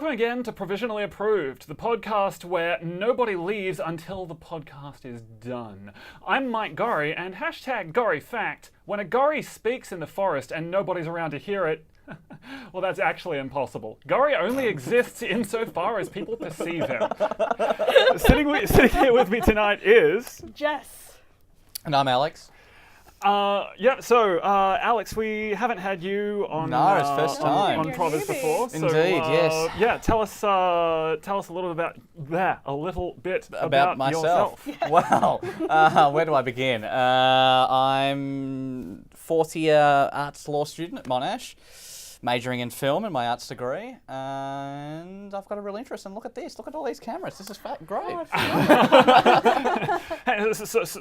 Welcome again to Provisionally Approved, the podcast where nobody leaves until the podcast is done. I'm Mike Gorrie, and hashtag Gorrie Fact, when a Gorrie speaks in the forest and nobody's around to hear it, well, that's actually impossible. Gorrie only exists insofar as people perceive him. Sitting here with me tonight is... Jess. And I'm Alex. Alex, we haven't had you on it's first time on Provis before. Indeed, yes. Yeah, tell us a little bit about myself. yourself. Wow, where do I begin? I'm fourth-year arts law student at Monash, majoring in film in my arts degree, and I've got a real interest. And look at this! Look at all these cameras. This is great.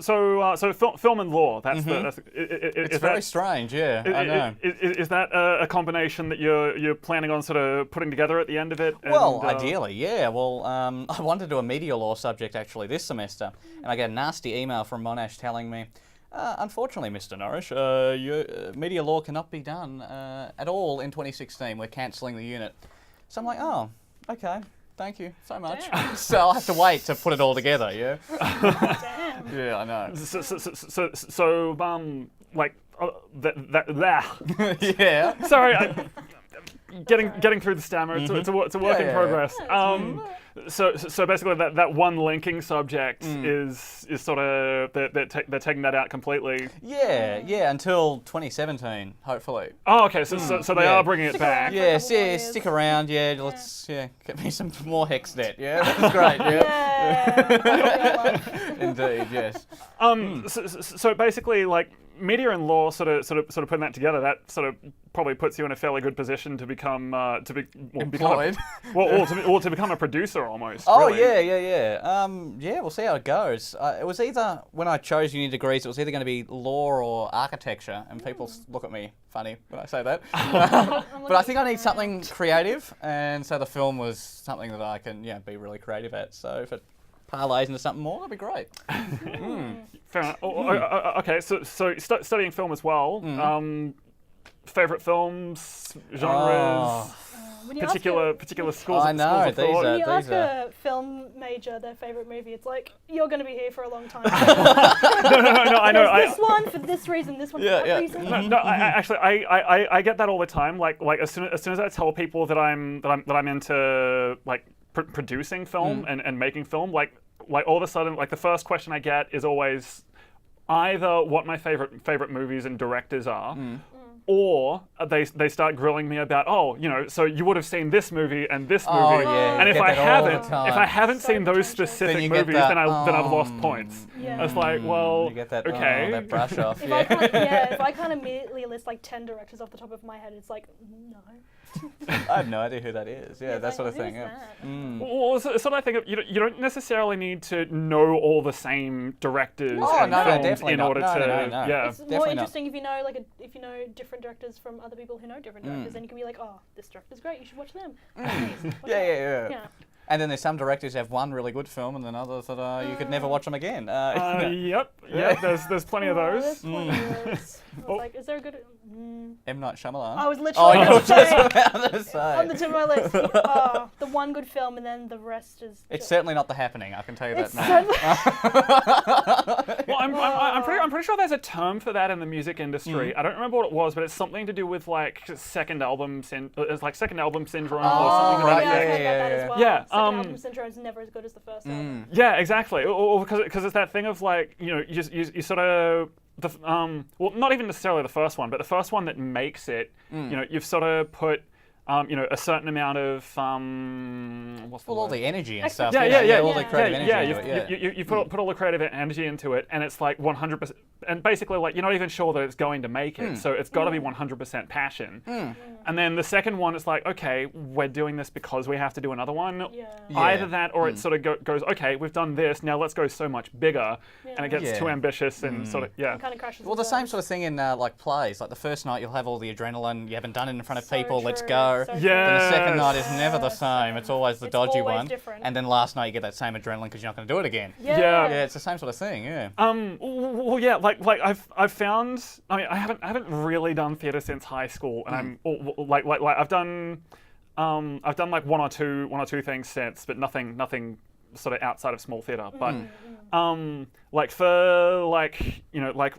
So film and law. That's it's very strange. Yeah, I know. Is that a combination that you're planning on sort of putting together at the end of it? Well, ideally, yeah. Well, I wanted to do a media law subject actually this semester, and I get a nasty email from Monash telling me, unfortunately, Mr. Norrish, your media law cannot be done at all in 2016. We're cancelling the unit. So I'm like, oh, okay. Thank you so much. So I'll have to wait to put it all together, yeah? Damn. Yeah, I know. Yeah. Sorry, getting through the stammer. It's a work in progress. So basically, that one linking subject is sort of they're taking that out completely. Yeah, until 2017, hopefully. Oh, okay. So they are bringing it back. Yes, stick around. Yeah, let's get me some more HexNet. Yeah, that's great. Yeah. Indeed, yes. So basically, like, media and law sort of putting that together, that sort of probably puts you in a fairly good position to become employed. to become a producer almost. Oh, really. yeah. We'll see how it goes. It was either, when I chose uni degrees, it was either going to be law or architecture, and people look at me funny when I say that. But I think I need something creative, and so the film was something that I can be really creative at. So if it parlays into something more, that'd be great. Fair enough. Okay, so studying film as well. Favorite films, genres, particular schools. I know, schools of thought. When you ask a film major their favorite movie, it's like, you're going to be here for a long time. No, I know. This one for this reason, this one for that reason. No, I get that all the time. Like as soon as I tell people that I'm into like producing film and making film, like all of a sudden, like the first question I get is always either what my favorite movies and directors are, or they start grilling me about, so you would have seen this movie and this movie, and if I haven't seen those specific movies, then I've lost points. Yeah. It's like, well, you get that, okay, that brush off. If I can't immediately list like 10 directors off the top of my head, it's like, no. I have no idea who that is. Yeah, that sort of thing. Yeah. Well, so I think you don't necessarily need to know all the same directors and films in order to. Yeah, it's more interesting if you know different directors from other people who know different directors. Then you can be like, oh, this director's great. You should watch them. Yeah. And then there's some directors who have one really good film, and then others that you could never watch them again. Yep. There's plenty of those. There's plenty of those. I was like, is there a good? M. Night Shyamalan. I was literally on the tip of my list. The one good film, and then the rest is. It's certainly not The Happening. I can tell you that now. Well, I'm pretty sure there's a term for that in the music industry. I don't remember what it was, but it's something to do with like second album syndrome or something like that. That as well. Yeah. Second album syndrome is never as good as the first album. Yeah, exactly. Because it's that thing of like, you sort of not even necessarily the first one, but the first one that makes it. You've sort of put a certain amount of all the energy and stuff. All the creative energy into it. You put all the creative energy into it, and it's like 100%. And basically, like, you're not even sure that it's going to make it, so it's got to be 100% passion. And then the second one, it's like, okay, we're doing this because we have to do another one. Either that, or it sort of goes, okay, we've done this, now let's go so much bigger, and it gets too ambitious and sort of It kind of crashes. Well, the same sort of thing in like plays. Like the first night, you'll have all the adrenaline. You haven't done it in front of people. Let's go. So Then the second night is never the same. It's always the dodgy one. Different. And then last night you get that same adrenaline because you're not going to do it again. Yeah, it's the same sort of thing. Yeah. Well, yeah. Like I've found. I mean, I haven't really done theatre since high school, and I've done I've done like one or two things since, but nothing sort of outside of small theatre. But like for like like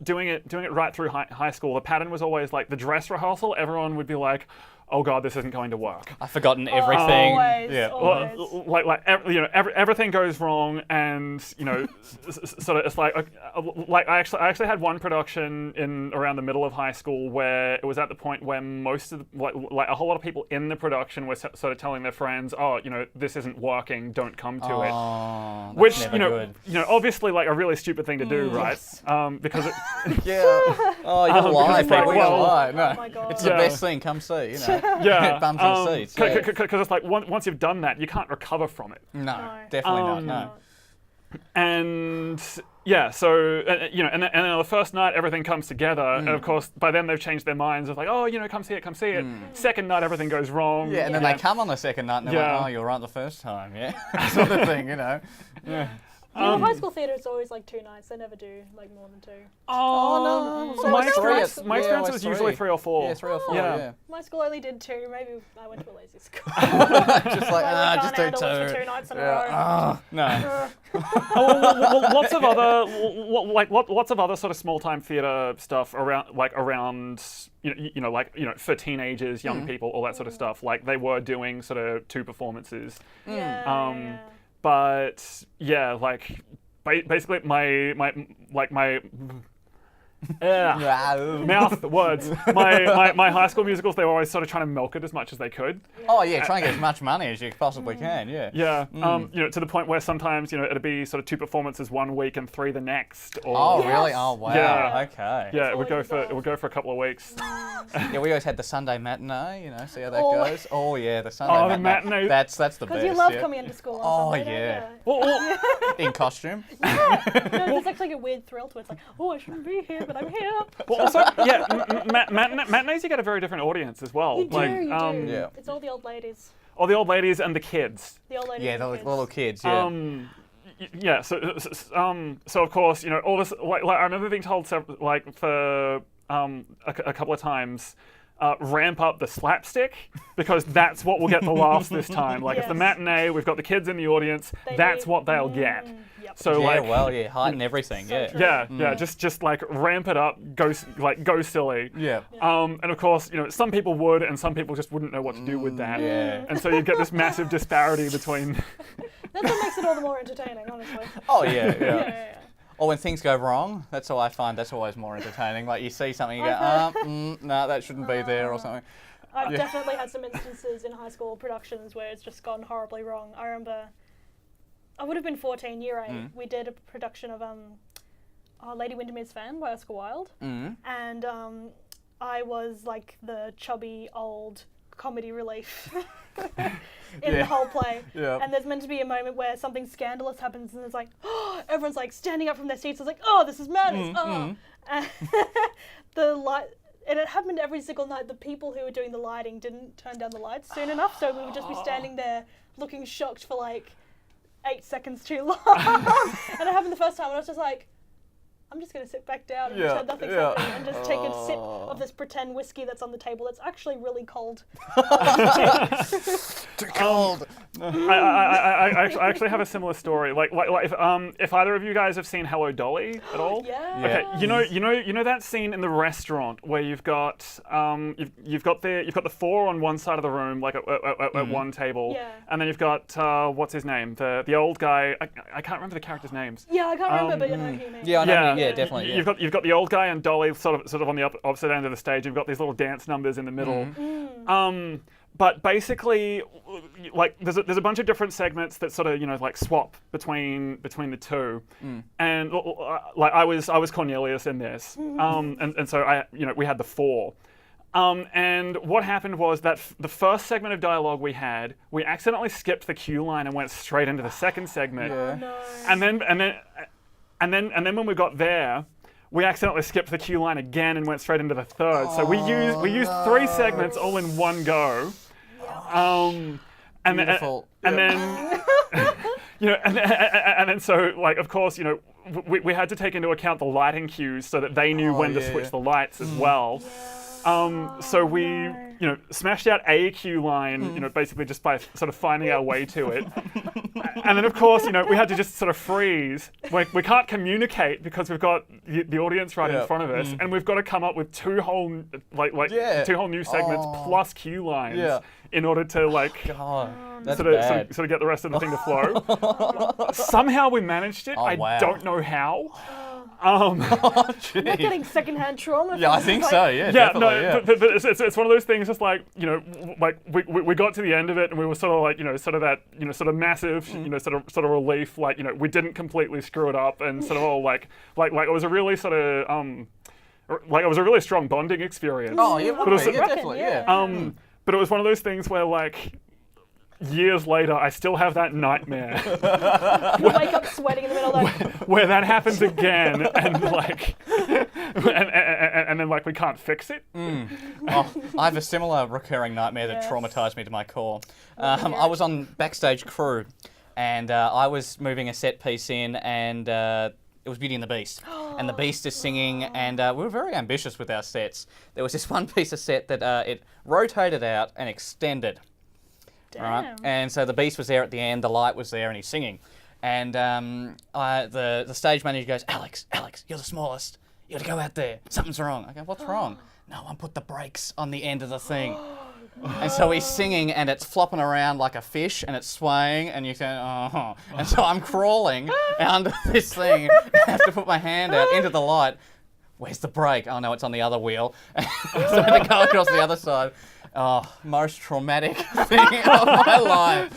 doing it right through high school, the pattern was always like the dress rehearsal. Everyone would be like, "Oh God, this isn't going to work." I've forgotten everything. Always. Everything goes wrong, and sort of it's like I actually had one production in around the middle of high school where it was at the point where most of like a whole lot of people in the production were sort of telling their friends, "Oh, this isn't working, don't come to it," which obviously like a really stupid thing to do, right? Because it, Oh, you're lying, people. You're lying. Oh my God. It's the best thing. Come see. yeah, Bums in the seats. because it's like once you've done that, you can't recover from it. No, definitely not. No. And yeah, so and then on the first night everything comes together, and of course by then they've changed their minds. It's like, oh, come see it. Second night everything goes wrong. Yeah, and then they come on the second night and they're like, oh, you were right the first time, sort of thing, Yeah. High school theatre is always like 2 nights. They never do like more than 2. Oh, no. So my experience was usually 3 or 4. Yeah, 3 or 4, yeah. My school only did 2. Maybe I went to a lazy school. Just like, just do 2. For 2 nights in a row. No. Lots of other sort of small time theatre stuff around for teenagers, young people, all that sort of stuff. Like they were doing sort of 2 performances. But yeah, like basically my mouth, words. My high school musicals, they were always sort of trying to milk it as much as they could. Oh yeah, try and get as much money as you possibly can. Yeah. Yeah. To the point where sometimes it'd be sort of 2 performances one week and 3 the next. Or, oh really? Oh wow. Yeah. Okay. Yeah, it would go for a couple of weeks. Yeah, we always had the Sunday matinee. See how that goes. Oh yeah, the Sunday matinee. That's the best. Because you love coming into school on Sunday, in costume. No, there's actually a weird thrill to it. It's like, oh, I shouldn't be here, but I'm here. Well, also, matinees you get a very different audience as well. You do. Yeah. It's all the old ladies. All the old ladies and the kids. The old ladies. Yeah, and the little kids. Yeah. So of course, all this. Like I remember being told, for a couple of times, ramp up the slapstick because that's what will get the laughs this time. Like if the matinee, we've got the kids in the audience, that's what they'll get. Yep. So heighten everything. Just like ramp it up, go silly. Yeah. And of course, some people would, and some people just wouldn't know what to do with that. Yeah. And so you get this massive disparity between. That's what makes it all the more entertaining, honestly. Oh yeah. Or when things go wrong, that's all I find. That's always more entertaining. Like you see something, you go, no, that shouldn't be there, or something. I've definitely had some instances in high school productions where it's just gone horribly wrong. I remember, I would have been 14, year 8. We did a production of Lady Windermere's Fan by Oscar Wilde, and I was like the chubby old comedy relief in the whole play. Yeah. And there's meant to be a moment where something scandalous happens, and it's like, everyone's like standing up from their seats. It's like, oh, this is madness. And the light. And it happened every single night. The people who were doing the lighting didn't turn down the lights soon enough, so we would just be standing there looking shocked for like 8 seconds too long. And it happened the first time, and I was just like, I'm just going to sit back down and pretend nothing's happening and just take a sip of this pretend whiskey that's on the table that's actually really cold. Too cold. I actually have a similar story. Like if either of you guys have seen Hello Dolly at all? Yeah. Okay. You know that scene in the restaurant where you've got the 4 on one side of the room, like at one table, and then you've got what's his name, the old guy. I can't remember the characters' names. Yeah, I can't remember, but you know who you mean. Yeah, I know. Yeah, definitely. You've got the old guy and Dolly sort of on the opposite end of the stage. You've got these little dance numbers in the middle. But basically, like there's a bunch of different segments that sort of like swap between the two. And like I was Cornelius in this. And so we had the 4. And what happened was that the first segment of dialogue we accidentally skipped the cue line and went straight into the second segment. Oh, no. And then when we got there, we accidentally skipped the cue line again and went straight into the third. So we used 3 segments all in one go. And then so like of course we had to take into account the lighting cues so that they knew when to switch the lights as well. So we smashed out a queue line, basically just by sort of finding our way to it. And then, of course, we had to just sort of freeze. We can't communicate because we've got the audience right in front of us, and we've got to come up with two whole new segments plus queue lines in order to sort of get the rest of the thing to flow. Somehow we managed it. I don't know how. You're getting secondhand trauma. Yeah, I think so. Yeah, definitely. But it's one of those things. Just we got to the end of it, and we were sort of sort of massive, sort of relief. We didn't completely screw it up, and sort of all like it was a really sort of it was a really strong bonding experience. Oh yeah, definitely. Yeah. But it was one of those things where years later, I still have that nightmare. You wake up sweating in the middle of where that happens again, and and then we can't fix it. Oh, I have a similar recurring nightmare that traumatized me to my core. I was on backstage crew, and I was moving a set piece in, and it was Beauty and the Beast. And the Beast is singing, and we were very ambitious with our sets. There was this one piece of set that it rotated out and extended. Right, and so the Beast was there at the end, the light was there, and he's singing. And the stage manager goes, Alex, you're the smallest. You gotta go out there. Something's wrong. I go, what's wrong? No, I put the brakes on the end of the thing. And so he's singing, and it's flopping around like a fish, and it's swaying, and you go, oh. And so I'm crawling under this thing. I have to put my hand out into the light. Where's the brake? Oh no, it's on the other wheel. So I had to go across the other side. Oh, most traumatic thing of my life.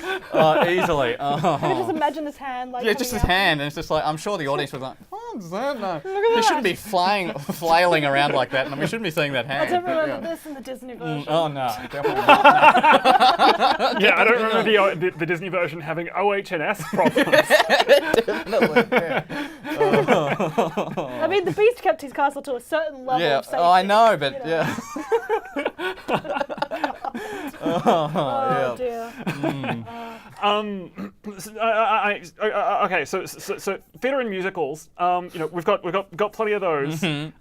Easily. Oh. Can you just imagine this hand just his hand, and it's just I'm sure the audience was like, what is that? No. He shouldn't be flailing around like that, and we shouldn't be seeing that hand. I don't remember this in the Disney version. Oh no, definitely not. Yeah, I don't remember the Disney version having OH&S problems. Definitely, I mean, the Beast kept his castle to a certain level of safety. Oh, I know, but Dear. Okay, so theatre and musicals. We've got plenty of those. I'd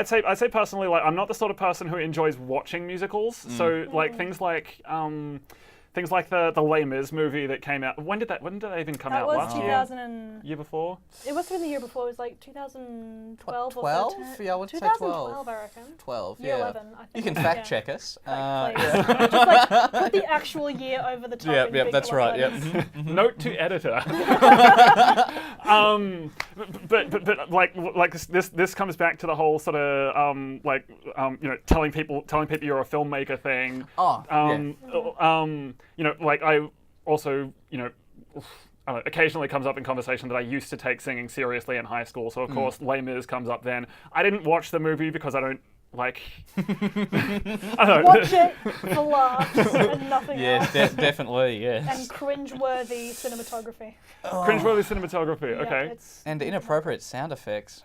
say personally, I'm not the sort of person who enjoys watching musicals. So things like the Les Mis movie that came out. When did that even come out? Last year? 2000 year before? It must have been the year before. It was 2012 12? or 13. Yeah, I would say 2012, I reckon. 12, Year 11, I think. You can fact check us. Just put the actual year over the top. Yeah, that's right. Yep. Note to editor. But this comes back to the whole sort of telling people you're a filmmaker thing. I also occasionally comes up in conversation that I used to take singing seriously in high school. So of course Les Mis comes up then. I didn't watch the movie because I don't I don't know. Watch it for laughs and nothing else. Yes, definitely, yes. And cringe-worthy cinematography. Cringe-worthy cinematography, okay. And inappropriate sound effects.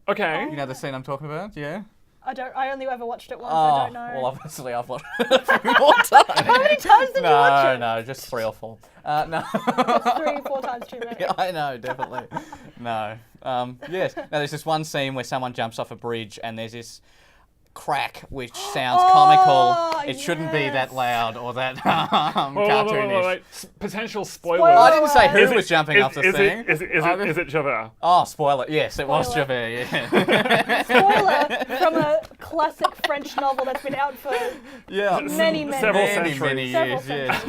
Okay. You know the scene I'm talking about? Yeah. I only ever watched it once. I don't know. Well, obviously I've watched it a few more times. How many times did you watch it? No, just 3 or 4. No. That's 3 or 4 times too many. Yeah, I know, definitely. No. Yes. Now there's this one scene where someone jumps off a bridge and there's this crack which sounds comical. It shouldn't be that loud or that cartoonish. Wait. Potential spoilers. I didn't say who was jumping off the thing. Is it Javert? Oh, spoiler. Yes, it was Javert, yeah. Spoiler from a classic French novel that's been out for many several years. Yes.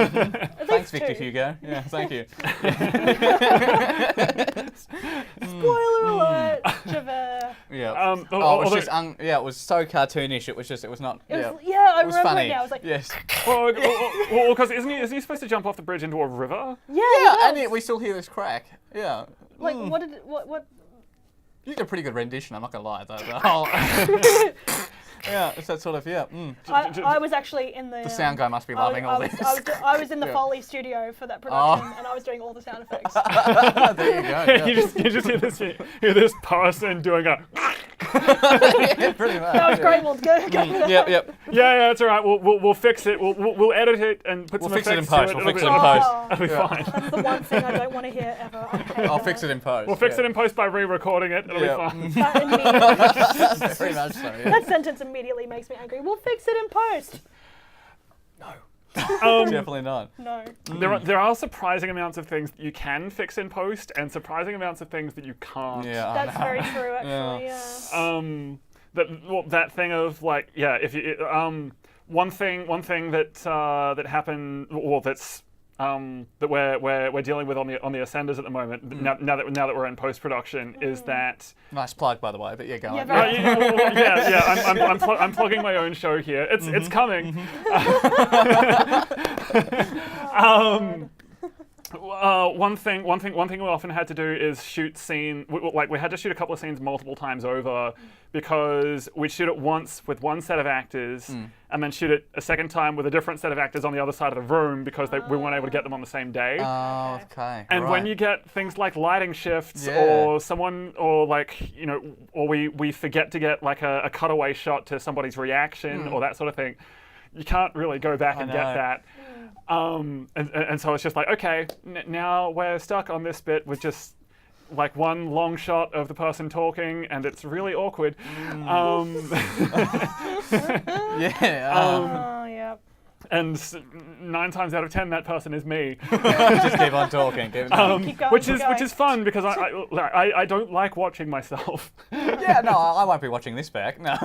Thanks, Victor Hugo. Yeah, thank you. Spoiler alert, Javert. Yeah. It was so cartoonish. It was not. I it was remember funny. it now. I was like, yes. Well, because isn't he supposed to jump off the bridge into a river? Yeah, and yet we still hear this crack. Yeah. Like, what? You did a pretty good rendition. I'm not gonna lie, though. The whole. Yeah, it's that sort of I was actually in the. The sound guy must be loving all this. I was in the Foley studio for that production, and I was doing all the sound effects. There you go. Yeah. You just hear this person doing a. Yeah, pretty much. That was great. Well, go. Yep. Yeah, it's all right. We'll fix it. We'll edit it and put some We'll fix it in effects to post. it. We'll fix it It'll in be- post. It'll be fine. That's the one thing I don't want to hear ever. I hate I'll that. fix it in post. We'll fix it in post by re-recording it. It'll be fine. That immediately, Very much so. Yeah. that sentence immediately makes me angry. We'll fix it in post. Definitely not. No. There are surprising amounts of things that you can fix in post, and surprising amounts of things that you can't. Yeah. That's very true, actually. Yeah. That thing of like, yeah, if you one thing that happened, or that's that we're dealing with on the Ascenders at the moment. Now that we're in post production, is that Nice plug, by the way. But yeah, go on. very- I'm plugging my own show here. It's coming. One thing we often had to do is shoot scene. We had to shoot a couple of scenes multiple times over, because we'd shoot it once with one set of actors, and then shoot it a second time with a different set of actors on the other side of the room, because we weren't able to get them on the same day. Oh, okay. And right. when you get things like lighting shifts, Yeah. or someone, or like, or we forget to get like a cutaway shot to somebody's reaction, or that sort of thing, you can't really go back and get know. that. And so it's just like, okay, now we're stuck on this bit with just like one long shot of the person talking, and it's really awkward. Yeah. Oh, yeah. And 9 times out of 10, that person is me. Just keep on talking. Keep on Keep going, which keep is going. fun, because I don't like watching myself. Yeah, no, I won't be watching this back. No.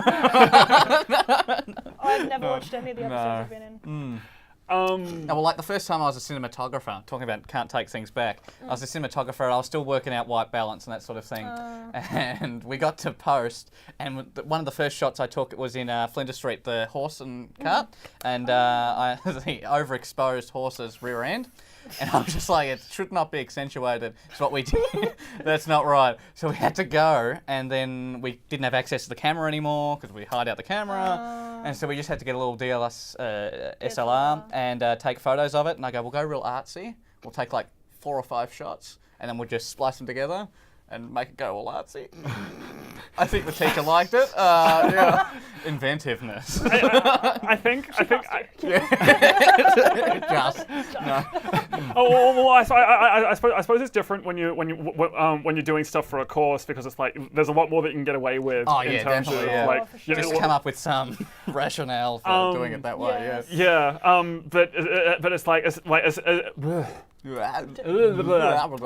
I've never watched any of the episodes I've been in. No, well, like the first time I was a cinematographer, talking about can't take things back, I was a cinematographer, I was still working out white balance and that sort of thing. And we got to post, and one of the first shots I took was in Flinders Street, the horse and cart, and the overexposed horse's rear end. And I was just like, it should not be accentuated. It's what we did. That's not right. So we had to go, and then we didn't have access to the camera anymore because we hide out the camera. And so we just had to get a little SLR and take photos of it. And I go, we'll go real artsy. We'll take like 4 or 5 shots, and then we'll just splice them together and make it go all artsy. I think the teacher liked it. Yeah. Inventiveness. I think. Just. No. Well, I suppose it's different when you're doing stuff for a course, because it's like there's a lot more that you can get away with. Oh, in yeah, terms definitely, of, yeah. like, For sure. Just come up with some rationale for doing it that way. yes. Yes. Yeah. But it's like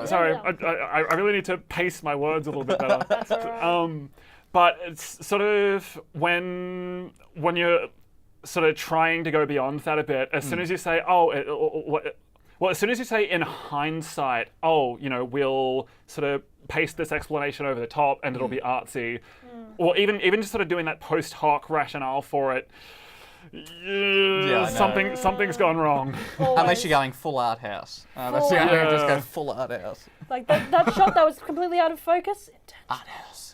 sorry, I really need to pace my words a little bit better. That's all right. But it's sort of when you're sort of trying to go beyond that a bit, as soon as you say, as soon as you say in hindsight, we'll sort of paste this explanation over the top and it'll be artsy, or even just sort of doing that post hoc rationale for it, I know. something's gone wrong. Unless you're going full art house. That's the only way, just go full art house. Like that shot that was completely out of focus. Art house.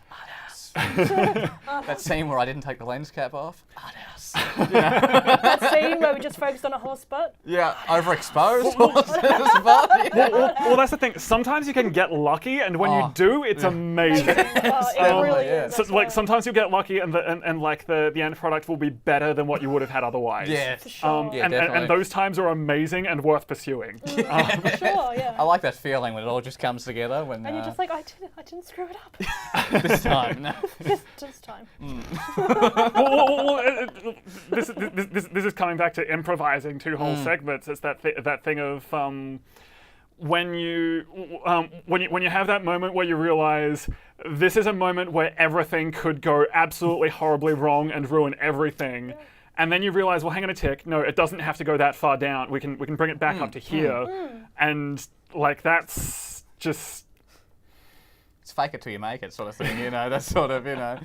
That scene where I didn't take the lens cap off. Art house. That scene where we just focused on a horse butt. Yeah, overexposed horses. Well, that's the thing. Sometimes you can get lucky, and when you do, it's amazing. It really yeah. is. So, That's like right. sometimes you get lucky, and the end product will be better than what you would have had otherwise. Yeah. For sure. Yeah, and definitely. those times are amazing and worth pursuing. For sure, yeah. I like that feeling when it all just comes together. When And you're just like, I didn't screw it up. this time. No. This time. This is coming back to improvising 2 whole segments. It's that thing of when you have that moment where you realize this is a moment where everything could go absolutely horribly wrong and ruin everything. And then you realize, well, hang on a tick. No, it doesn't have to go that far down. We can bring it back up to here, and like that's just. It's fake it till you make it, sort of thing. That's sort of, That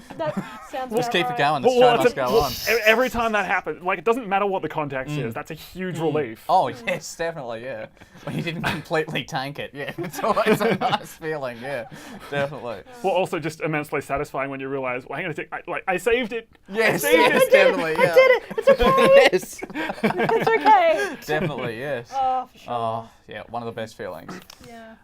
sounds Just about keep right. it going. The show must go on. Every time that happens, like it doesn't matter what the context is. That's a huge relief. Oh yes, definitely, yeah. When you didn't completely tank it, yeah. It's always a nice feeling, yeah. Definitely. Well, also just immensely satisfying when you realize, well, hang on a tick. I saved it. Yes, saved yes, it. definitely, yeah. I did it. It's okay. Yes. It's okay. Definitely, yes. Oh, for sure. Oh, yeah, one of the best feelings. Yeah.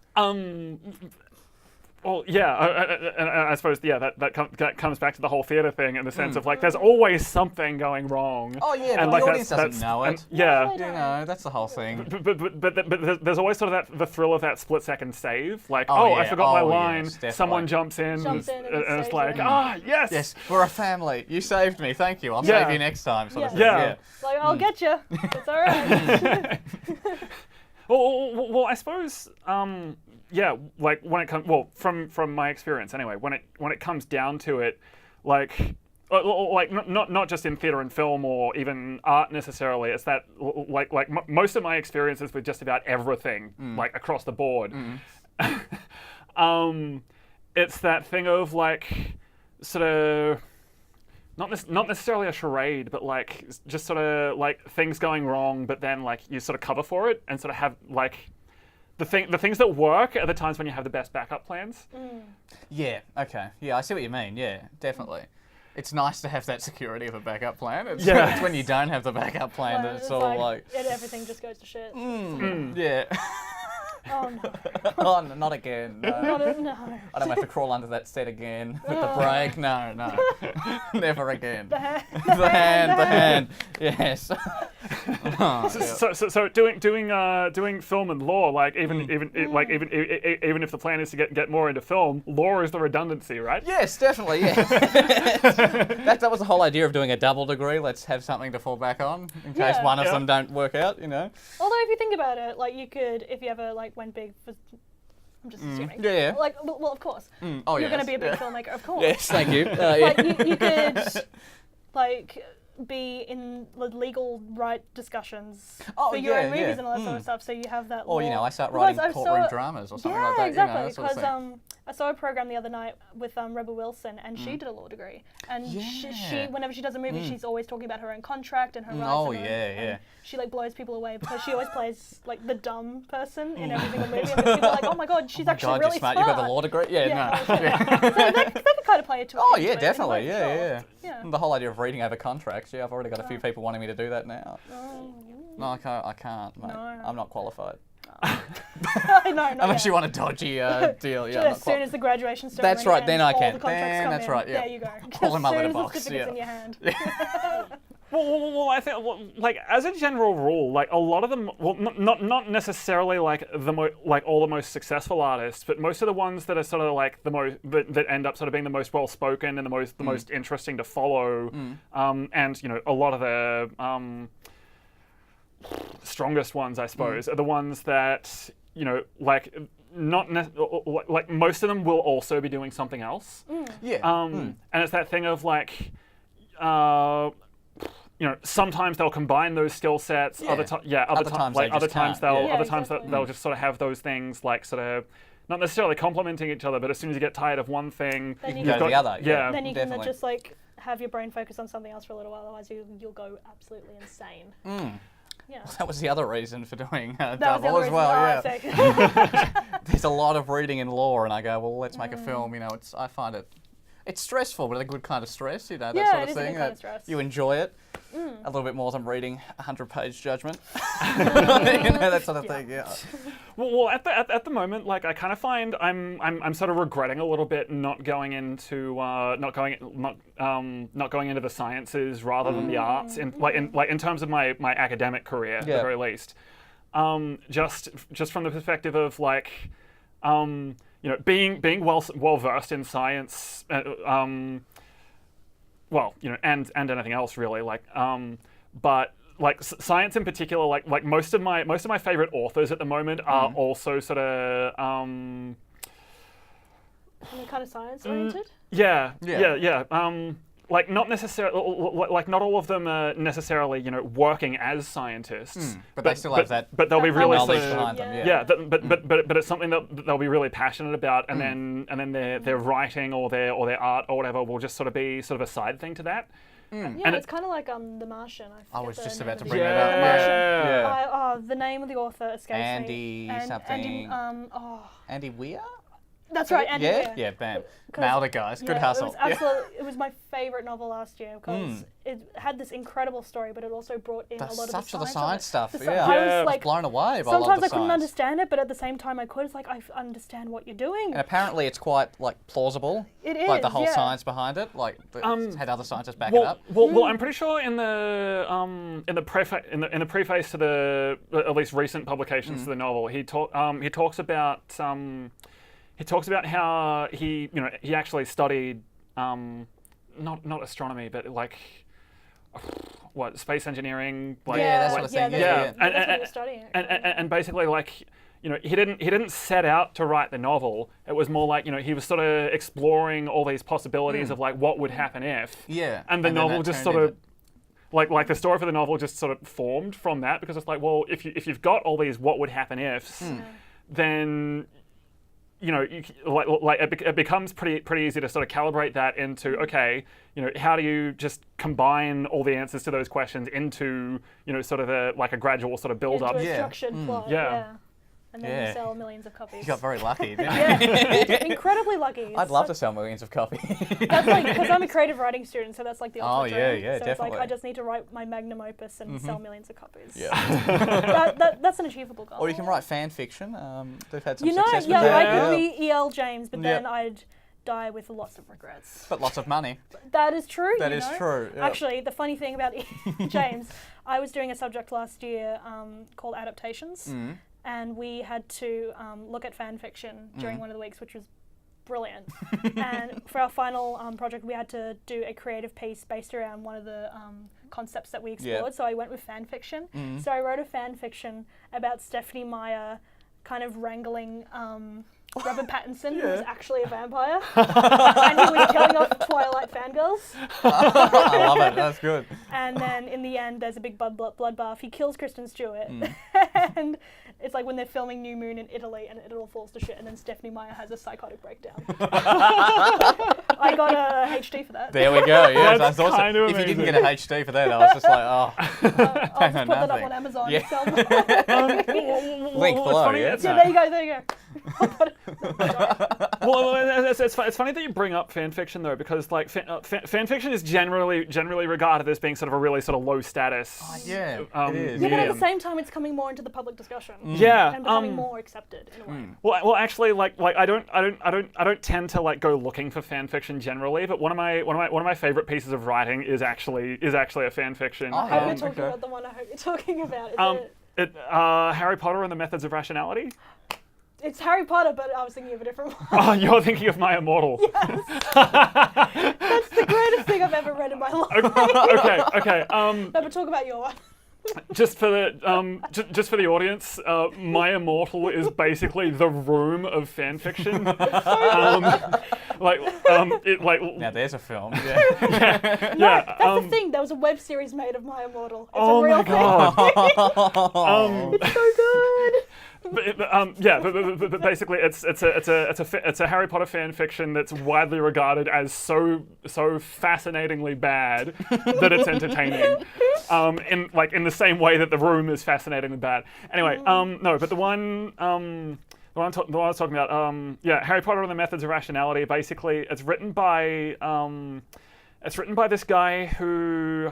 Well, yeah, and I suppose that comes back to the whole theatre thing in the sense of like there's always something going wrong. Oh yeah, and but like the audience doesn't know it. Yeah, they You know, that's the whole thing. but there's always sort of the thrill of that split-second save. Like, Oh, I yeah. forgot my Oh, line. yes, definitely. Someone jumps in, in and and it's saves like, it. yes. Yes, we're a family. You saved me. Thank you. I'll Yeah. save you next time. Sort of thing. Yeah. It's like, I'll get you. It's all right. Well, I suppose, like when it comes, from my experience anyway, when it comes down to it, like not just in theatre and film or even art necessarily, it's that most of my experiences with just about everything, like across the board, it's that thing of like sort of. Not necessarily a charade, but like just sort of like things going wrong, but then like you sort of cover for it and sort of have like the things that work are the times when you have the best backup plans. Yeah. Okay. Yeah, I see what you mean. Yeah, definitely. It's nice to have that security of a backup plan. It's, it's when you don't have the backup plan that it's all like everything just goes to shit. yeah. Oh no. Oh, no, not again. No. No. I don't have to crawl under that set again with the brake. No, never again. The hand. The hand. Yes. Oh, yeah. So doing film and law, like even if the plan is to get more into film, law is the redundancy, right? Yes, definitely. Yeah. that was the whole idea of doing a double degree. Let's have something to fall back on in case one of them don't work out. You know. Although if you think about it, like you could, if you ever like went big for, I'm just assuming. Yeah. Like, well, of course. Oh, You're yes. going to be a big filmmaker, of course. Yes, thank you. Like you could, like, be in legal right discussions for your own movies and all that sort of stuff. So you have that. Or law. I start Because writing courtroom dramas or something like that. Exactly. You know, sort of thing. I saw a program the other night with Rebel Wilson, and she did a law degree. And she whenever she does a movie, she's always talking about her own contract and her rights. Oh, and yeah. She like blows people away because she always plays like the dumb person in every single movie. And people are like, "Oh my god, she's actually really you're smart. You got the law degree? Yeah, no. So that could kind of play it to Oh, into yeah, it, definitely. like, Yeah. Yeah. The whole idea of reading over contracts. Yeah, I've already got a few people wanting me to do that now. No, I can't, mate. No. I'm not qualified. No, Unless you want a dodgy deal. Yeah, I'm as soon as the graduation ceremony That's right, ends, then I all can. the contracts Then come that's in. right, yeah. There you go. All in my As soon little as the box, certificate's yeah. in your hand. Well, I think like as a general rule, like a lot of them, not necessarily like all the most successful artists, but most of the ones that are sort of like the most that end up sort of being the most well spoken and the most interesting to follow, and a lot of the strongest ones, I suppose, are the ones that like like most of them will also be doing something else. Yeah. And it's that thing of like. Sometimes they'll combine those skill sets. Yeah. Other times they'll just sort of have those things like sort of not necessarily complementing each other, but as soon as you get tired of one thing, Then you go to the other. Yeah. Then you can definitely. just like have your brain focus on something else for a little while, otherwise you'll go absolutely insane. Yeah. That was the other reason for doing That was the double other as well. reason. Yeah. There's a lot of reading in law, and I go, well, let's make a film. I find it's stressful, but a good kind of stress. That Yeah, sort it of is a thing. good kind of stress. You enjoy it a little bit more than reading a 100-page judgment. That sort of thing. Yeah. Well, at the moment, like I kind of find I'm sort of regretting a little bit not going into not going into the sciences rather than the arts in terms of my academic career at the very least. Just from the perspective of like. Being well versed in science, and anything else really, like, but like science in particular, like most of my favorite authors at the moment are also sort of And they're kind of science oriented. Yeah. Like not necessarily, like not all of them are necessarily, working as scientists. But they still have that. But they'll be really knowledge sort of, behind them. yeah. But it's something that they'll be really passionate about, and then their writing or their art or whatever will just sort of be sort of a side thing to that. Yeah, And it's kind of like The Martian. I was just about to bring bring that that up. up. Yeah. The name of the author escapes Andy me. something. Andy, Andy Weir? That's right, Andy Yeah? Weir. Yeah, bam. 'Cause- Nailed it, guys. Good Yeah, hustle. It was absolutely. It was my favorite novel last year because it had this incredible story, but it also brought in a lot of Such the of the science stuff. of it. Yeah. I Yeah. was like, blown away by a lot of sometimes the I couldn't science. understand it, but at the same time I could. It's like I understand what you're doing. And apparently it's quite like plausible. It is, Like the whole yeah. science behind it. Like had other scientists back it Well, up. well, I'm pretty sure in the preface to the at least recent publications to the novel, he talks about how he actually studied not astronomy, but like what, space engineering, like Yeah, that sort of thing. Yeah. That's what he was studying. and basically like he didn't set out to write the novel. It was more like he was sort of exploring all these possibilities of like what would happen if. Yeah. And the then novel that just turned sort of into- like the story for the novel just sort of formed from that, because it's like, well, if you've got all these what would happen ifs, then it becomes pretty easy to sort of calibrate that into, okay, how do you just combine all the answers to those questions into sort of a gradual sort of build up. Into a Yeah. structured plot. Yeah. Yeah. And then Yeah. you sell millions of copies. You got very lucky, didn't you? yeah, incredibly lucky. I'd love to sell millions of copies. That's like, because I'm a creative writing student, so that's like the ultimate yeah, dream. yeah, so it's like definitely. I just need to write my magnum opus and sell millions of copies. Yeah. That's an achievable goal. Or you can write fan fiction. They've had some You know, success with yeah, that. I could be E.L. James, but then Yeah. I'd die with lots of regrets. But lots of money. That is true. That you is know? true, yeah. Actually, the funny thing about James, I was doing a subject last year called adaptations, and we had to look at fan fiction during one of the weeks, which was brilliant. And for our final project, we had to do a creative piece based around one of the concepts that we explored. So I went with fan fiction. So I wrote a fan fiction about Stephanie Meyer kind of wrangling Robert Pattinson, who was actually a vampire, and he was killing off Twilight fangirls. I love it. That's good. And then in the end, there's a big bloodbath. He kills Kristen Stewart, and it's like when they're filming New Moon in Italy, and it all falls to shit. And then Stephanie Meyer has a psychotic breakdown. I got a HD for that. There we go. Yeah, That's that's awesome. kind of If you didn't amazing. get a HD for that, I was just like, oh. I'll just put that up nothing. on Amazon. Yeah. Sell them. Link it's below, funny, yeah? it's Yeah, not- there you go. Well, it's funny that you bring up fan fiction though, because like fan fiction is generally regarded as being sort of a really sort of low status. Yeah, it is. Yeah, but at medium. the same time, it's coming more into the public discussion. Yeah, And becoming more accepted in a way. Well, actually, like I don't tend to like go looking for fan fiction generally, but one of my favorite pieces of writing is actually a fan fiction. Oh, I hope yeah. you're talking Okay. about the one I hope you're talking about. Is Harry Potter and the Methods of Rationality. it's Harry Potter, but I was thinking of a different one. Oh, you're thinking of My Immortal. That's the greatest thing I've ever read in my life. Okay. No, but talk about your one. Just for the audience, My Immortal is basically the room of fan fiction. Now there's a film. Yeah. Yeah. That's the thing. There was a web series made of My Immortal. It's Oh a real my god. thing. So good. But basically, it's a Harry Potter fan fiction that's widely regarded as so fascinatingly bad that it's entertaining. In the same way that The Room is fascinatingly bad. Anyway, no, but the one I was talking about, Harry Potter and the Methods of Rationality. Basically, it's written by this guy who.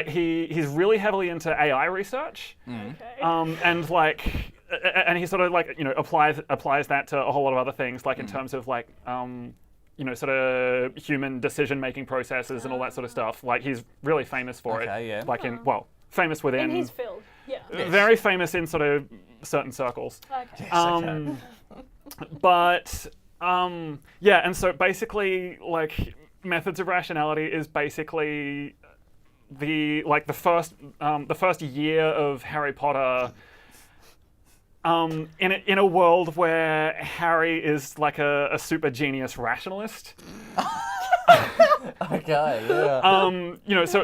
He's really heavily into AI research, Okay. and he sort of applies that to a whole lot of other things, like in terms of sort of human decision making processes and all that sort of stuff. Like he's really famous for it. Okay, yeah. Famous within. In his field. Yeah. Very famous in sort of certain circles. Okay. And so basically, like, Methods of Rationality is basically the first year of Harry Potter in a world where Harry is like a super genius rationalist. Okay, yeah. So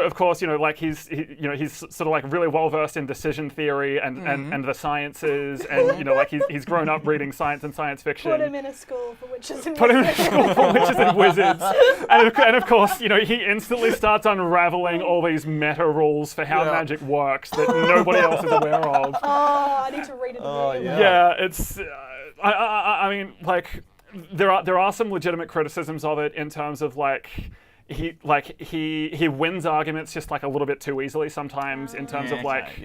of course, he's sort of like really well versed in decision theory and the sciences, and he's grown up reading science and science fiction. Put him in a school for witches and Put him in a wizards. school for witches and wizards, and of course, he instantly starts unraveling all these meta rules for how Yeah. magic works that nobody else is aware of. Oh, I need to read it. Oh, yeah. Yeah, it's I mean, like, there are some legitimate criticisms of it in terms of like he wins arguments just like a little bit too easily sometimes in terms of like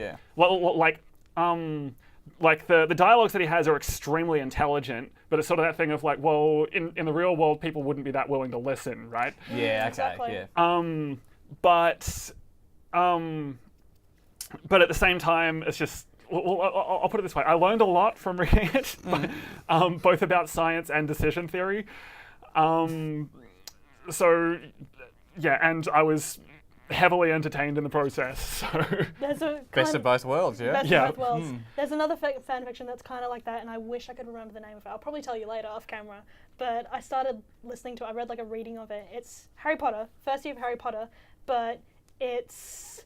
like the dialogues that he has are extremely intelligent, but it's sort of that thing of like, well, in the real world, people wouldn't be that willing to listen, right? Yeah, okay, Exactly. yeah. But at the same time, it's just. Well, I'll put it this way. I learned a lot from reading it, both about science and decision theory. So, yeah, and I was heavily entertained in the process. So There's a Best of both worlds, yeah. Best Yeah. of both worlds. There's another fan fiction that's kind of like that, and I wish I could remember the name of it. I'll probably tell you later off camera. But I started listening to it. I read like a reading of it. It's Harry Potter, first year of Harry Potter, but it's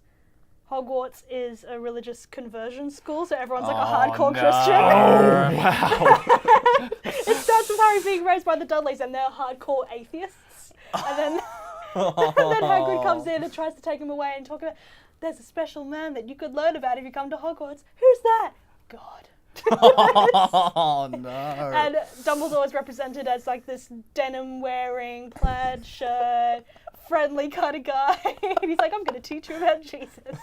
Hogwarts is a religious conversion school, so everyone's like a hardcore Christian. oh wow. It starts with Harry being raised by the Dudleys, and they're hardcore atheists. And then, and then Hagrid comes in and tries to take him away and talk about, there's a special man that you could learn about if you come to Hogwarts. Who's that? God. Oh no. And Dumbledore is represented as like this denim-wearing, plaid shirt, friendly kind of guy. And he's like, I'm going to teach you about Jesus.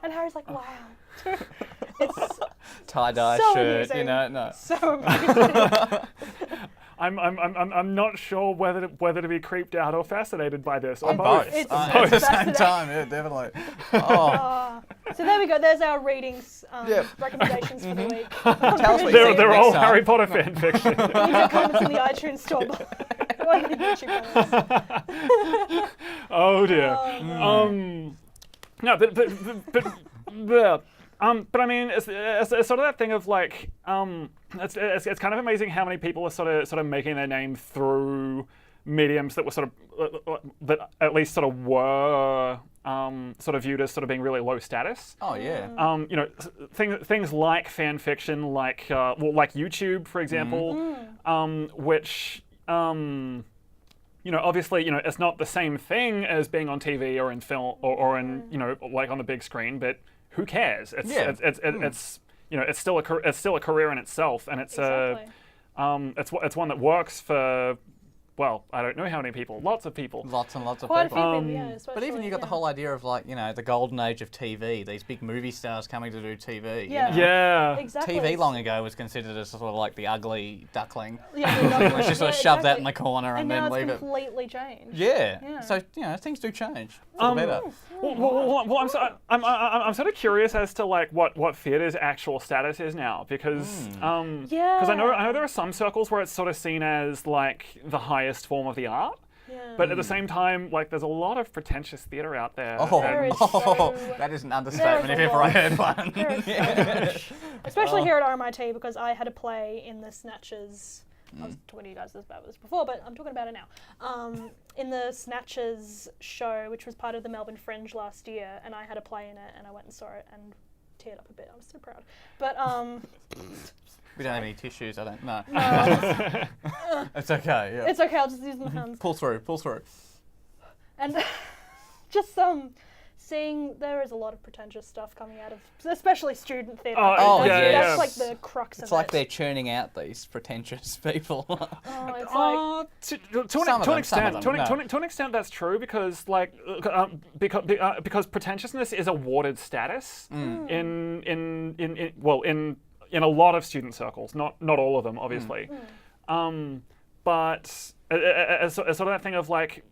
And Harry's like, wow. It's Tie-dye so shirt, amusing. you know, no. so amusing. I'm not sure whether to be creeped out or fascinated by this or It's both. It's At the same fascinating. time, yeah, definitely. Oh. So there we go. There's our readings Yep. recommendations for the week. Tell us what you They're think they're next all time. Harry Potter fan fiction. Leave your comments in the iTunes store below. Or in the YouTube comments. Oh dear. No, but I mean, it's sort of that thing of like, it's kind of amazing how many people are sort of making their name through mediums that were sort of that at least sort of were sort of viewed as sort of being really low status. Oh yeah. You know, things like fan fiction, like like YouTube, for example, which you know, obviously, you know, it's not the same thing as being on TV or in film or in, you know, like on the big screen, but who cares? It's you know, it's still a career in itself, and it's Exactly. it's one that works for, well, I don't know how many people, lots of people. Lots and lots of Quite a people. few people, yeah. But even you got the whole idea of like, you know, the golden age of TV, these big movie stars coming to do TV. Yeah. You know? Yeah. Exactly. TV long ago was considered as sort of like the ugly duckling. Yeah, Let's just sort of shove that in the corner and now then it's leave it. completely changed. Yeah. Yeah. So, you know, things do change for the better. Well, I'm sort of curious as to like what theatre's actual status is now, because Yeah. I know there are some circles where it's sort of seen as like the highest form of the art. Yeah. But at the same time, like, there's a lot of pretentious theatre out there. Oh, There is oh, so- that is an understatement if There's a ever I lot. heard one. There is so much. Especially here at RMIT, because I had a play in the Snatches. I was talking to you guys about this before, but I'm talking about it now. In the Snatches show, which was part of the Melbourne Fringe last year, and I had a play in it, and I went and saw it and teared up a bit. I was so proud. But We don't have any tissues, I don't know. no, It's okay, yeah. it's okay. I'll just use my hands. Pull through, pull through. And just seeing there is a lot of pretentious stuff coming out of, especially student theatre. Oh, that's, yeah, that's yeah. like the crux It's of like it. they're churning out these pretentious people. Oh, it's like, Some of them, To an extent, that's true, because like because pretentiousness is awarded status in a lot of student circles, not all of them, obviously. But it's sort of that thing of like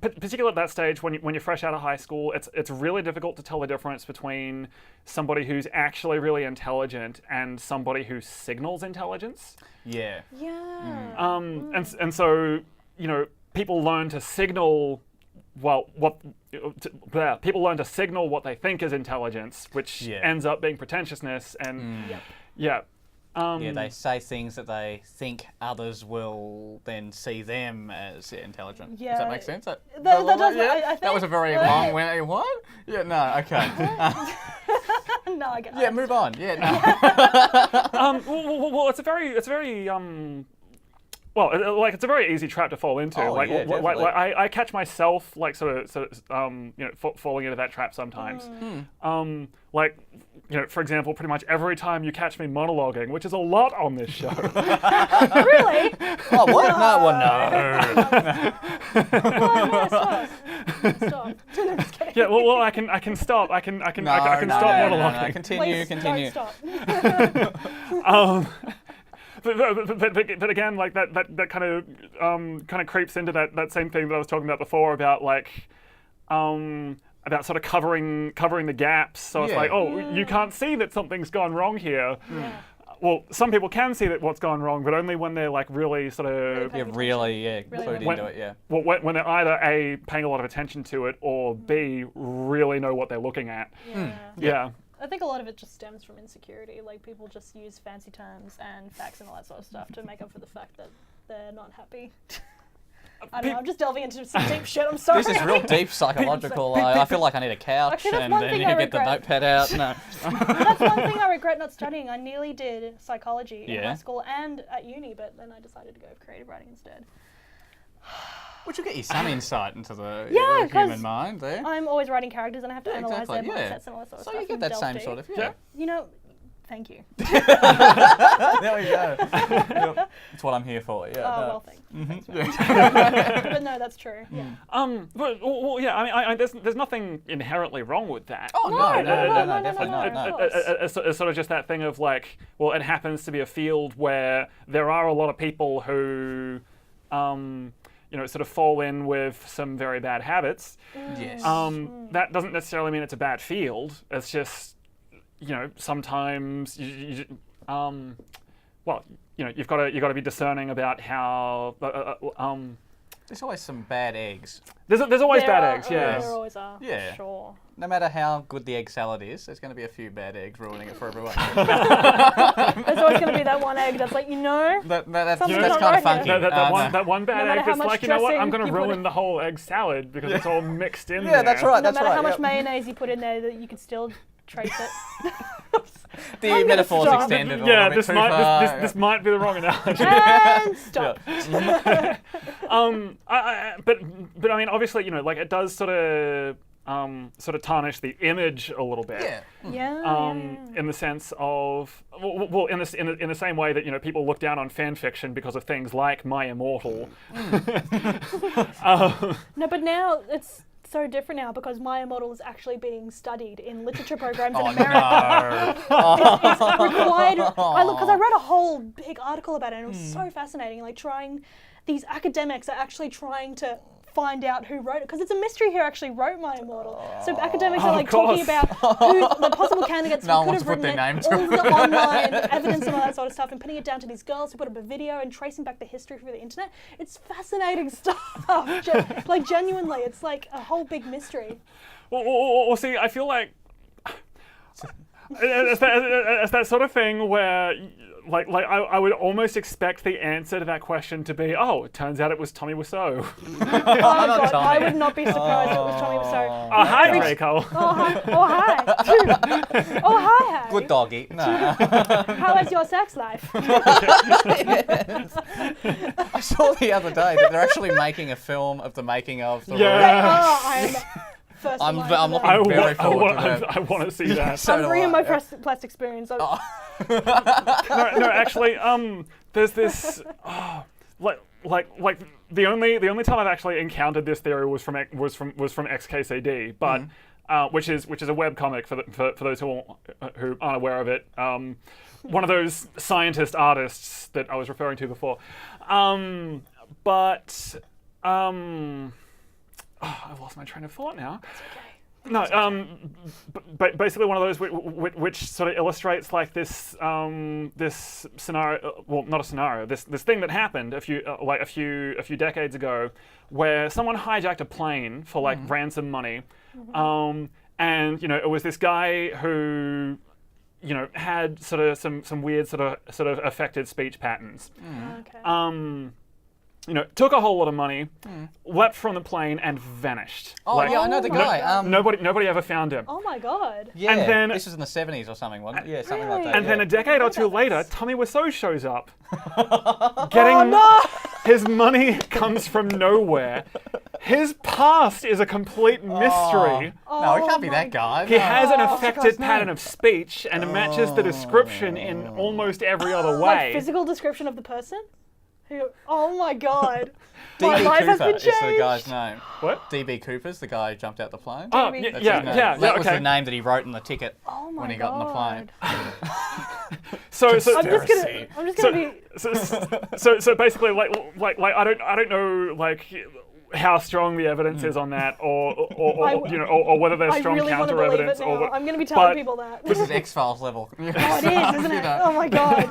particularly at that stage when you're fresh out of high school, it's really difficult to tell the difference between somebody who's actually really intelligent and somebody who signals intelligence. Yeah. yeah. And so, you know, people learn to signal people learn to signal what they think is intelligence, which ends up being pretentiousness, and yeah. They say things that they think others will then see them as intelligent. Yeah. Does that make sense? That does. Yeah? I That was a think- very long what? Yeah, no, okay. No, I get Yeah, it. move on. Yeah, no. Well, it's a very well, like it's a very easy trap to fall into. Oh, like, yeah, definitely. I catch myself like sort of falling into that trap sometimes. Like, for example, pretty much every time you catch me monologuing, which is a lot on this show. Really? Oh, what? No, well, no. Oh, no, stop. No, just kidding. Yeah, well, I can stop. I can stop monologuing. No. Continue. Please don't stop. But again, like that kind of creeps into that same thing that I was talking about before about like about sort of covering the gaps. So it's like, you can't see that something's gone wrong here. Yeah. Well, some people can see that what's gone wrong, but only when they're like really sort of Really clued into it, yeah. well, when they're either A, paying a lot of attention to it, or B, really know what they're looking at. Yeah. I think a lot of it just stems from insecurity. Like, people just use fancy terms and facts and all that sort of stuff to make up for the fact that they're not happy. I don't know, I'm just delving into some deep shit, I'm sorry. This is real deep psychological. I feel like I need a couch Actually, that's and one then thing you I get the regret. notepad out. No. That's one thing I regret not studying. I nearly did psychology in Yeah. high school and at uni, but then I decided to go creative writing instead. Which will get you some insight into the Yeah, 'cause human mind there. I'm always writing characters and I have to Yeah, analyse exactly, their yeah. mindsets and all that sort of So stuff. you get and that delve same deep. sort of, Yeah. You know, thank you. There we go. Yep. That's what I'm here for. Yeah. Oh, no. well, thanks. But no, that's true. Yeah. Well, yeah. I mean, there's nothing inherently wrong with that. Oh, no, definitely not. No. of course. It's sort of just that thing of like, well, it happens to be a field where there are a lot of people who, sort of fall in with some very bad habits. Yes. That doesn't necessarily mean it's a bad field. It's just, sometimes you've got to be discerning about how. There's always some bad eggs. There's always There bad are- eggs, yes. There always are. Yeah. Sure. No matter how good the egg salad is, there's going to be a few bad eggs ruining it for everyone. There's always going to be that one egg that's like, That's Something's kind not right of funky. here. That one bad No matter egg how is much like, you know what, I'm dressing going to you put ruin in- the whole egg salad because it's all mixed in there. Yeah, that's right. No That's matter right. how much yep. mayonnaise you put in there, that you can still trace it. The I'm gonna metaphor's stop. extended a Yeah, little bit too far. this might be the wrong analogy. And stop. But I mean, obviously, it does sort of tarnish the image a little bit. Yeah. Yeah. In the sense of, well, in the same way that people look down on fan fiction because of things like My Immortal. No, but now it's so different now because My Immortal is actually being studied in literature programs in America. No. It's required. Because I read a whole big article about it and it was so fascinating. Like, these academics are actually trying to find out who wrote it because it's a mystery who actually wrote My Immortal. So academics are like talking about who the possible candidates No who one could wants have to put written their it, name to all the online evidence and all that sort of stuff, and pinning it down to these girls who put up a video and tracing back the history through the internet. It's fascinating stuff. Like, genuinely, it's like a whole big mystery. Well, see, I feel like it's that sort of thing where, I would almost expect the answer to that question to be, oh, it turns out it was Tommy Wiseau. Oh God, Tommy. I would not be surprised if it was Tommy Wiseau. Oh, hi, Draco. Oh hi. Oh hi. Oh hi, Harry. Good doggy. No. How is your sex life? I saw the other day that they're actually making a film of the making of the Yeah. I'm first in I'm line looking for that. very forward to that. I want to see that. So I'm do bringing I, my yeah. plastic experience. No, actually, there's this, like the only time I've actually encountered this theory was from XKCD, but which is a webcomic for those who aren't aware of it. One of those scientist artists that I was referring to before, I've lost my train of thought now. No, basically one of those which sort of illustrates like this this scenario. Well, not a scenario. This thing that happened a few decades ago, where someone hijacked a plane for like ransom money, and it was this guy who had sort of some weird sort of affected speech patterns. Okay. took a whole lot of money, leapt from the plane, and vanished. Oh, yeah, I know the guy. Nobody ever found him. Oh my god. Yeah, And then- this was in the 70s or something, wasn't it? Yeah, something like Really? that. And then a decade or two later, Tommy Wiseau shows up. Oh Getting no! his money comes from nowhere. His past is a complete mystery. No, it can't be my that guy. He No. has an What's the affected guy's pattern name? of speech and matches the description in almost every other way. Like physical description of the person? Oh my god. My DB life has Cooper been is the changed. guy's name. What? DB Cooper's the guy who jumped out the plane. Oh, That's yeah, his yeah, His name. yeah, That was okay. the name that he wrote in the ticket Oh my when he got on the plane. So I'm just Conspiracy. gonna be. so basically, like I don't know like how strong the evidence is on that, or whether there's I strong really want to counter believe evidence, it now. or what. I'm gonna be telling but- people that. This is X-Files level. Oh, it is, isn't it? Oh my god.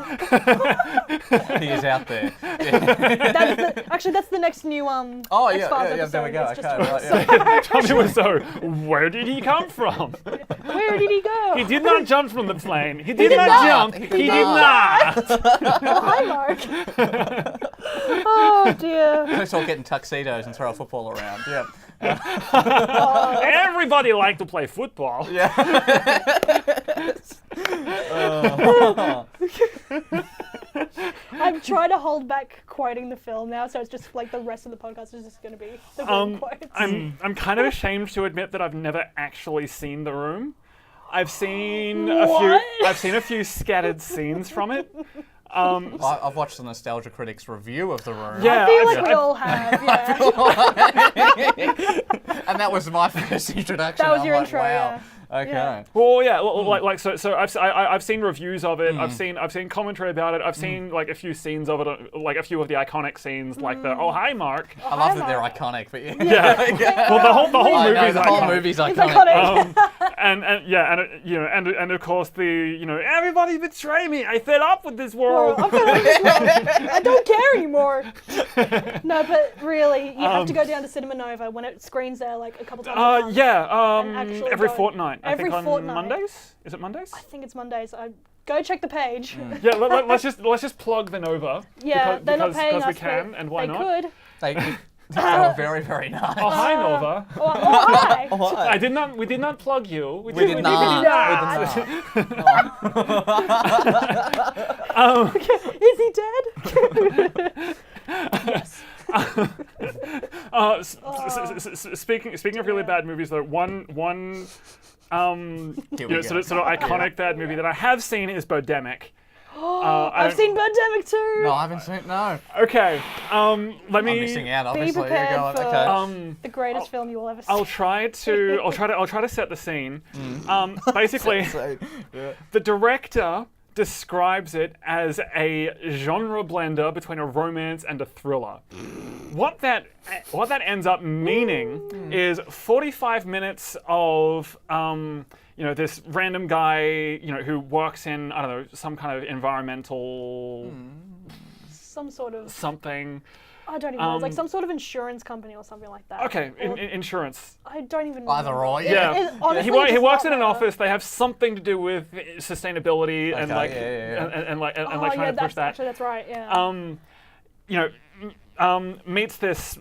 He is out there. That's the next new Oh, X-Files yeah, there we episode. go. It's just Okay, Ross. right, yeah. Tommy Wiseau, where did he come from? Where did he go? He did not jump from the plane. He did not not. jump. He He did did not. Oh, hi, Mark. Oh dear. Let's all get in tuxedos and throw a football around. Yeah. Everybody liked to play football. Yeah. I'm trying to hold back quoting the film now, so it's just like the rest of the podcast is just going to be the film quotes. I'm kind of ashamed to admit that I've never actually seen The Room. I've seen What? a few scattered scenes from it. I've watched the Nostalgia Critics review of The Room. Yeah, I feel like I've- we all have, yeah. And that was my first introduction. That was I'm your like, intro, wow. yeah. Okay. Yeah. Well, yeah, like so I've seen reviews of it. I've seen commentary about it. I've seen like a few scenes of it, like a few of the iconic scenes, like the "Oh hi Mark." I love that they're iconic, but yeah. Yeah. Well, the whole I know, movie's the whole iconic. movie's It's iconic. iconic. And of course everybody betray me. I fed up with this world. I feel like this one. I don't care anymore. No, but really, you have to go down to Cinema Nova when it screens there like a couple times a month. and actually every go- fortnight. I every think on fortnight. Mondays. Is it Mondays? I think it's Mondays. Go check the page. Yeah, let's just plug the Nova. Yeah, they're not paying because us, we can, but and why they not? could. They were very, very nice. Oh hi Nova. Oh, hi. I did not. We did not plug you. We did not. Is he dead? Yes. Speaking of really bad movies, though, one Here we go. sort of iconic bad movie that I have seen is Birdemic. I've seen Birdemic too. No, I haven't seen. No, Okay, let I'm me. missing out. Obviously, prepared You're going, for- okay. The greatest film you will ever see. I'll try to set the scene. Basically, the director describes it as a genre blender between a romance and a thriller. What that ends up meaning is 45 minutes of this random guy who works in, I don't know, some kind of environmental Some sort of, something. I don't even know, it's like some sort of insurance company or something like that. Okay, Or- insurance. I don't even Either know. or, Yeah. It honestly He does works not in an matter. office. They have something to do with sustainability and Okay, like yeah. and like Oh, trying yeah, to push that. Actually, that's right, yeah. Meets this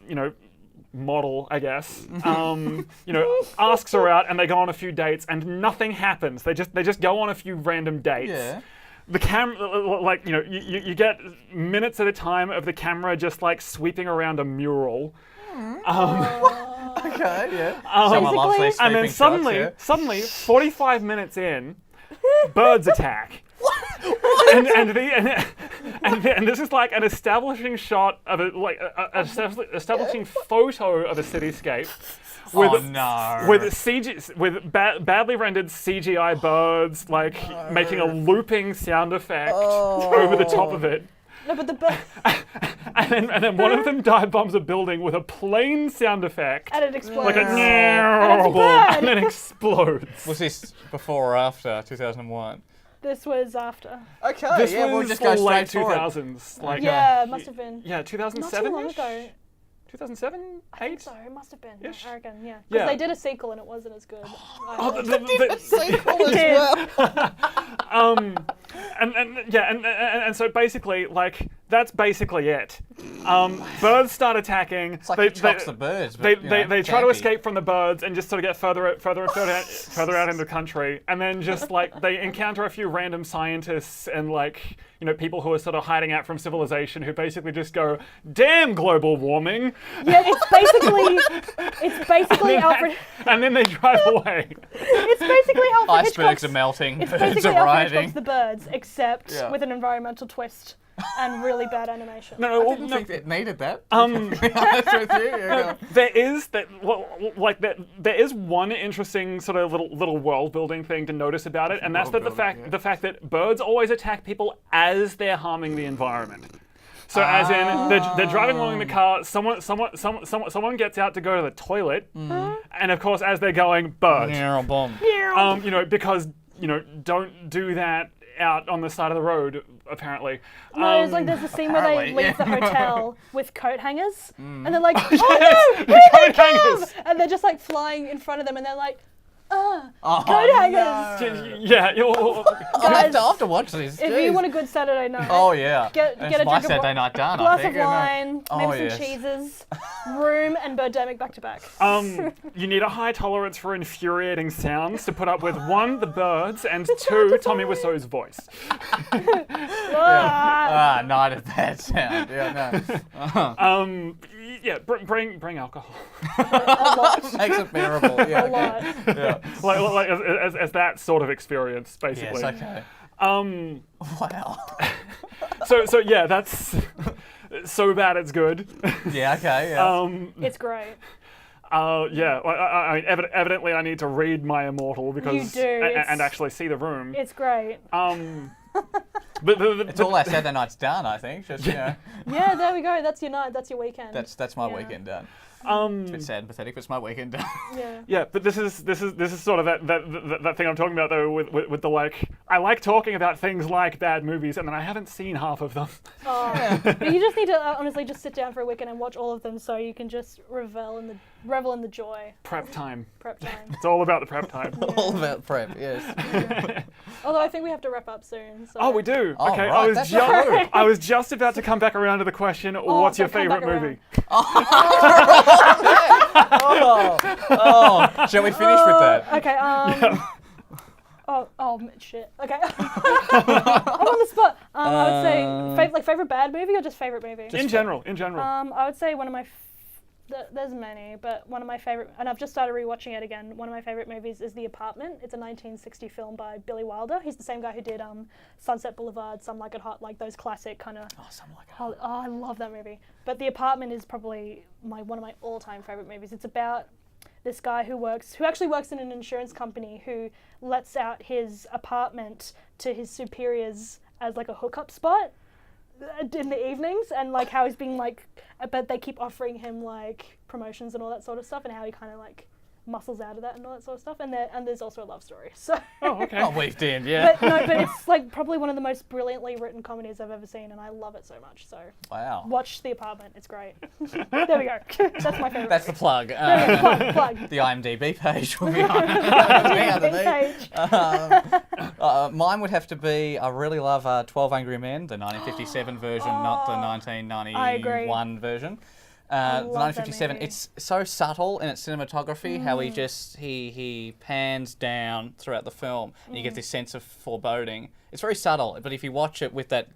model, I guess. Asks her out, and they go on a few dates, and nothing happens. They just go on a few random dates. Yeah. The camera, like you get minutes at a time of the camera just like sweeping around a mural. Okay. Yeah. Someone loves these And then sweeping shots, suddenly, 45 minutes in, birds attack. and this is like an establishing shot of establishing photo of a cityscape. With, Oh, no. with badly rendered CGI birds, like making a looping sound effect over the top of it. No, but the bird, And then one of them dive bombs a building with a plain sound effect, and it explodes. like a And it's a bird. and then explodes. Was this before or after 2001? This was after. Okay. This yeah, was we'll just go late straight for it. 2000s. Like, Yeah, it must have been. Yeah, Not too 2007. long ago. 2007, I think 8. so. It must have been. Ish. I reckon, yeah. Yeah. Because they did a sequel and it wasn't as good. Oh, I heard. and so basically, like, that's basically it. Birds start attacking. It's like he chocks the birds. They But, try to escape from the birds and just sort of get further out into the country, and then just like they encounter a few random scientists and like people who are sort of hiding out from civilization who basically just go, "Damn global warming." Yeah, it's basically Alfred. And then they drive away. It's basically Alfred Icebergs Hitchcock's. are melting. It's Birds basically are Alfred riding. Hitchcock's The Birds, except Yeah. with an environmental twist and really bad animation. No, I didn't think it needed that. To be honest with you. Yeah. There is one interesting sort of little world building thing to notice about it, and that's that the fact that birds always attack people as they're harming the environment. So as in they're driving along in the car, someone gets out to go to the toilet, and of course as they're going, bird. Yeah, bomb. Because don't do that out on the side of the road, apparently. No, it's like there's a scene where they apparently, leave the hotel with coat hangers, and they're like, "Oh yes, no, here they coat hangers. come!" And they're just like flying in front of them, and they're like, Oh, coat hangers. Yeah, I'll have to watch this. If you want a good Saturday night, Oh yeah. get It's a my drink of Saturday night done. I glass think. of wine, Oh, maybe yes. some cheeses, room, and Birdemic back to back. you need a high tolerance for infuriating sounds to put up with 1, the birds, and 2, Tommy Wiseau's voice. Not a bad sound. Yeah, no. Yeah, bring alcohol. Makes it bearable. Yeah. A lot. Yeah. like as that sort of experience, basically. Yes. Okay. Wow. So yeah, that's so bad it's good. Yeah. Okay. Yeah. It's great. Yeah. I mean, evidently, I need to read My Immortal because You do, and actually see the room. It's great. But It's all our Saturday nights done. I think. Just Yeah, there we go. That's your night. That's your weekend. that's my Yeah. weekend done. It's a bit sad and pathetic, but it's my weekend done. Yeah. Yeah, but this is sort of that thing I'm talking about though with the like I like talking about things like bad movies and then I haven't seen half of them. Oh. But you just need to honestly just sit down for a weekend and watch all of them so you can just revel in the joy. Prep time. Prep time. It's all about the prep time. All about prep. Yes. Although I think we have to wrap up soon. So. Oh, we do. Oh, Okay, right, that's right. I was just about to come back around to the question. What's your so come favorite back movie? Oh, shall we finish with that? Okay. Shit. Okay. I'm on the spot. I would say favorite bad movie or just favorite movie. In general. I would say one of my. There's many, but one of my favorite, and I've just started rewatching it again. One of my favorite movies is The Apartment. It's a 1960 film by Billy Wilder. He's the same guy who did Sunset Boulevard, Some Like It Hot, like those classic kind of. Oh, something like that. Oh, I love that movie. But The Apartment is probably one of my all-time favorite movies. It's about this guy who actually works in an insurance company who lets out his apartment to his superiors as like a hookup spot in the evenings, and like how he's being like, but they keep offering him like promotions and all that sort of stuff, and how he kind of like muscles out of that and all that sort of stuff. And there's also a love story. So. Oh, okay. Oh, weaved in, yeah. But it's like probably one of the most brilliantly written comedies I've ever seen, and I love it so much. So. Wow. Watch The Apartment. It's great. There we go. That's my favorite. That's the plug. plug. The IMDb page will be underneath. Page. Mine would have to be, I really love 12 Angry Men, the 1957 version, not the I 1991 version. The love that 1957, movie. it's so subtle in its cinematography, how he pans down throughout the film, and you get this sense of foreboding. It's very subtle, but if you watch it with that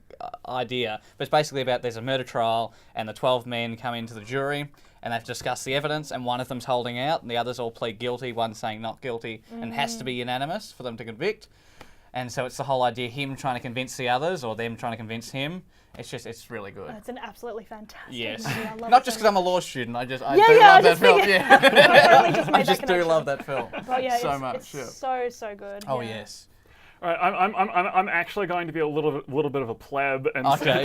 idea, but it's basically about there's a murder trial, and the 12 men come into the jury, and they have to discuss the evidence, and one of them's holding out, and the others all plead guilty, one's saying not guilty, and has to be unanimous for them to convict. And so it's the whole idea, him trying to convince the others, or them trying to convince him. It's really good. It's an absolutely fantastic Yes. movie. I love Not it just so because I'm a much. law student, I do I love that just film. figured. Yeah. I really just made I that just do connection. love that film But yeah, so it's, much. it's Yeah. so good. Oh yeah. yes. All right, I'm actually going to be a little bit of a pleb and Okay,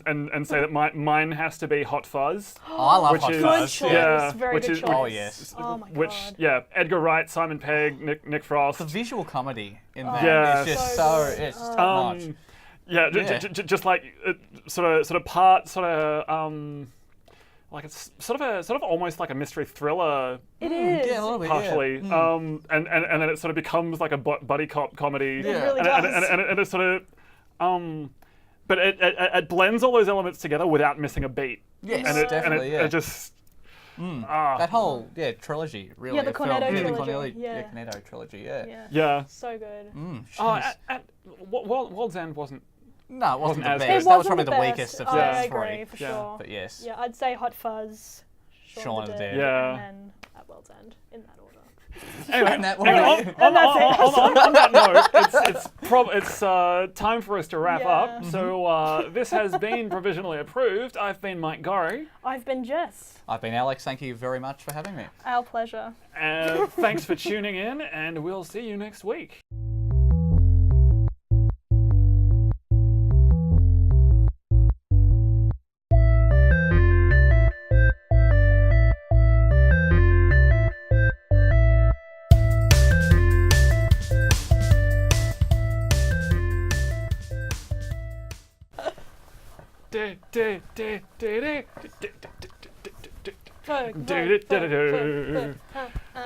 and say that mine has to be Hot Fuzz. Oh, I love Which Hot is- Good Fuzz. choice. Yeah, Very which good is- choice. Oh, yes. Oh my Which god. Edgar Wright, Simon Pegg, Nick Frost. The visual comedy in that Yeah. is just So so good. it's top notch. Yeah, Yeah. just like sort of part like it's sort of almost like a mystery thriller It is. Yeah, a little bit. partially, Yeah. and then it sort of becomes like a buddy cop comedy. It really and, does. and it sort of but it blends all those elements together without missing a beat. Yes, And definitely. it just That whole trilogy really. Yeah, the of film. Cornetto The trilogy, yeah. Cornetto trilogy. Yeah. Yeah. So good. Oh, Jeez. World's End wasn't. No, it wasn't the as best. good. It That was wasn't probably the best. weakest of I the agree, three. for Yeah. sure. But yes. Yeah, I'd say Hot Fuzz, Shaun of the Dead, Yeah. and then At World's End, in that order. Anyway, In that anyway, way. on that note, it's time for us to wrap Yeah. up. So this has been Provisionally Approved. I've been Mike Gorrie. I've been Jess. I've been Alex. Thank you very much for having me. Our pleasure. Thanks for tuning in, and we'll see you next week.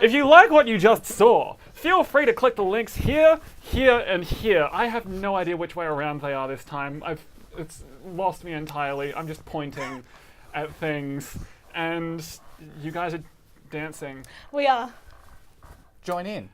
If you like what you just saw, feel free to click the links here, here, and here. I have no idea which way around they are this time. It's lost me entirely. I'm just pointing at things, and you guys are dancing. We are. Join in.